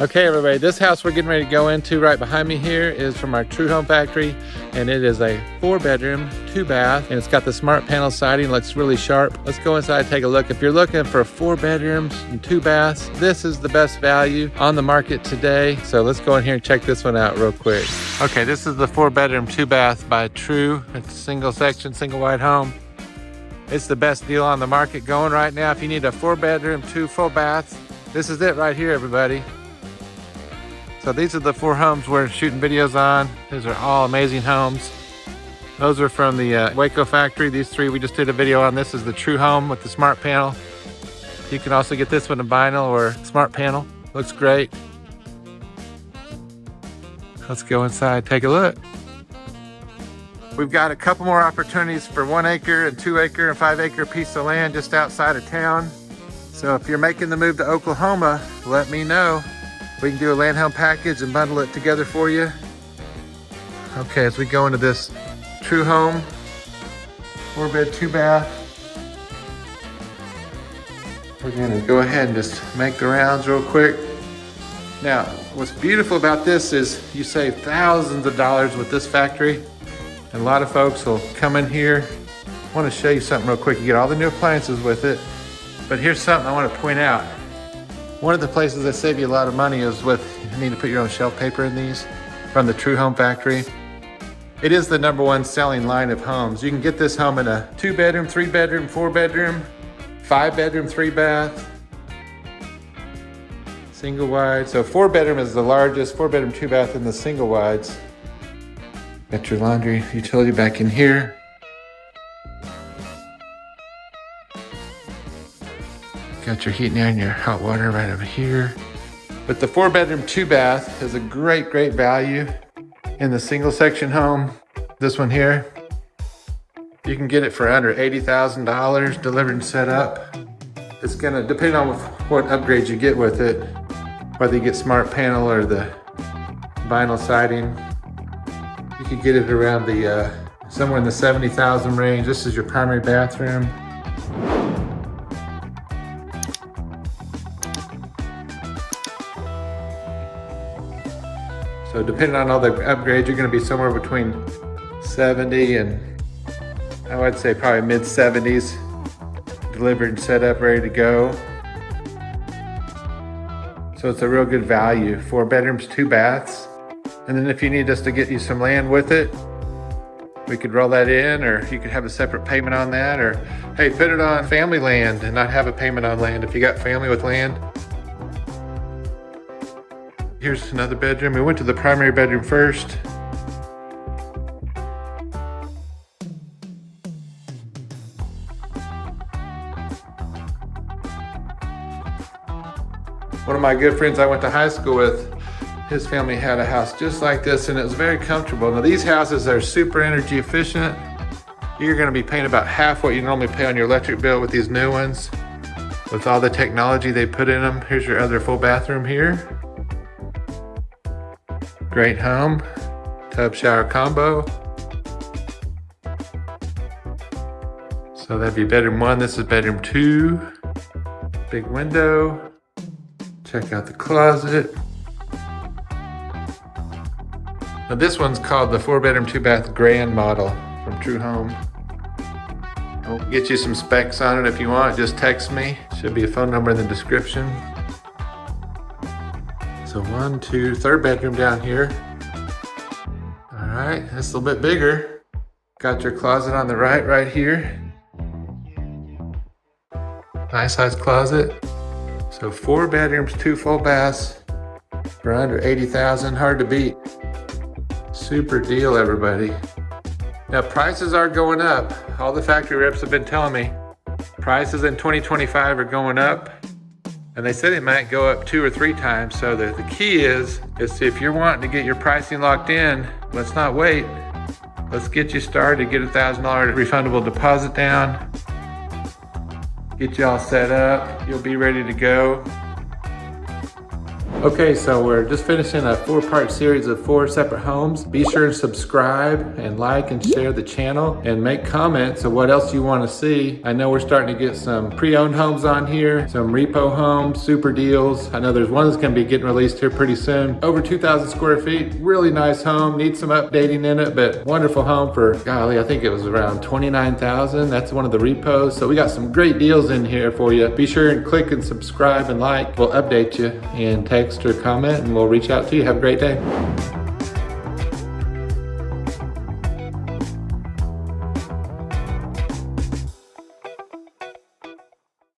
Okay, everybody, this house we're getting ready to go into right behind me here is from our True Home Factory, and it is a 4-bedroom, 2-bath, and it's got the smart panel siding, looks really sharp. Let's go inside and take a look. If you're looking for 4 bedrooms and 2 baths, this is the best value on the market today. So let's go in here and check this one out real quick. Okay, this is the 4-bedroom, 2-bath by True. It's a single section, single wide home. It's the best deal on the market going right now. If you need a 4-bedroom, 2 full baths, this is it right here, everybody. So these are the 4 homes we're shooting videos on. These are all amazing homes. Those are from the Waco factory. These 3 we just did a video on. This is the True Home with the smart panel. You can also get this one in vinyl or smart panel. Looks great. Let's go inside, take a look. We've got a couple more opportunities for 1 acre and 2 acre and 5 acre piece of land just outside of town. So if you're making the move to Oklahoma, let me know. We can do a land home package and bundle it together for you. Okay, as we go into this True Home, 4-bed, 2-bath, we're gonna go ahead and just make the rounds real quick. Now, what's beautiful about this is you save thousands of dollars with this factory. And a lot of folks will come in here. I wanna show you something real quick. You get all the new appliances with it, but here's something I wanna point out. One of the places that save you a lot of money is with, you need to put your own shelf paper in these from the True Home Factory. It is the #1 selling line of homes. You can get this home in a 2-bedroom, 3-bedroom, 4-bedroom, 5-bedroom, 3-bath, single wide. So 4-bedroom is the largest, 4-bedroom, 2-bath in the single wides. Got your laundry utility back in here. Got your heat and air and your hot water right over here. But the 4-bedroom, 2-bath is a great, great value in the single section home. This one here, you can get it for under $80,000 delivered and set up. It's gonna depend on what upgrades you get with it, whether you get smart panel or the vinyl siding. You could get it around the somewhere in the 70,000 range. This is your primary bathroom. So depending on all the upgrades, you're gonna be somewhere between 70 and I would say probably mid-70s, delivered and set up, ready to go. So it's a real good value. 4 bedrooms, 2 baths. And then if you need us to get you some land with it, we could roll that in, or you could have a separate payment on that, or hey, put it on family land and not have a payment on land if you got family with land. Here's another bedroom. We went to the primary bedroom first. One of my good friends I went to high school with, his family had a house just like this, and it was very comfortable. Now these houses are super energy efficient. You're gonna be paying about half what you normally pay on your electric bill with these new ones, with all the technology they put in them. Here's your other full bathroom here. Great home, tub shower combo. So that'd be bedroom 1, this is bedroom 2. Big window. Check out the closet. Now this one's called the 4-bedroom, 2-bath grand model from True Home. I'll get you some specs on it if you want, just text me. Should be a phone number in the description. So 1, 2, 3rd bedroom down here. All right, that's a little bit bigger. Got your closet on the right here. Nice sized closet. So 4 bedrooms, 2 full baths for under $80,000, hard to beat. Super deal, everybody. Now prices are going up. All the factory reps have been telling me prices in 2025 are going up. And they said it might go up 2 or 3 times. So the key is if you're wanting to get your pricing locked in, let's not wait. Let's get you started, get $1,000 refundable deposit down. Get you all set up, you'll be ready to go. Okay, so we're just finishing a 4-part series of 4 separate homes. Be sure to subscribe and like and share the channel and make comments of what else you want to see. I know we're starting to get some pre-owned homes on here, some repo homes, super deals. I know there's one that's going to be getting released here pretty soon. Over 2,000 square feet, really nice home, needs some updating in it, but wonderful home for, golly, I think it was around $29,000. That's one of the repos. So we got some great deals in here for you. Be sure and click and subscribe and like. We'll update you and text or comment and we'll reach out to you. Have a great day.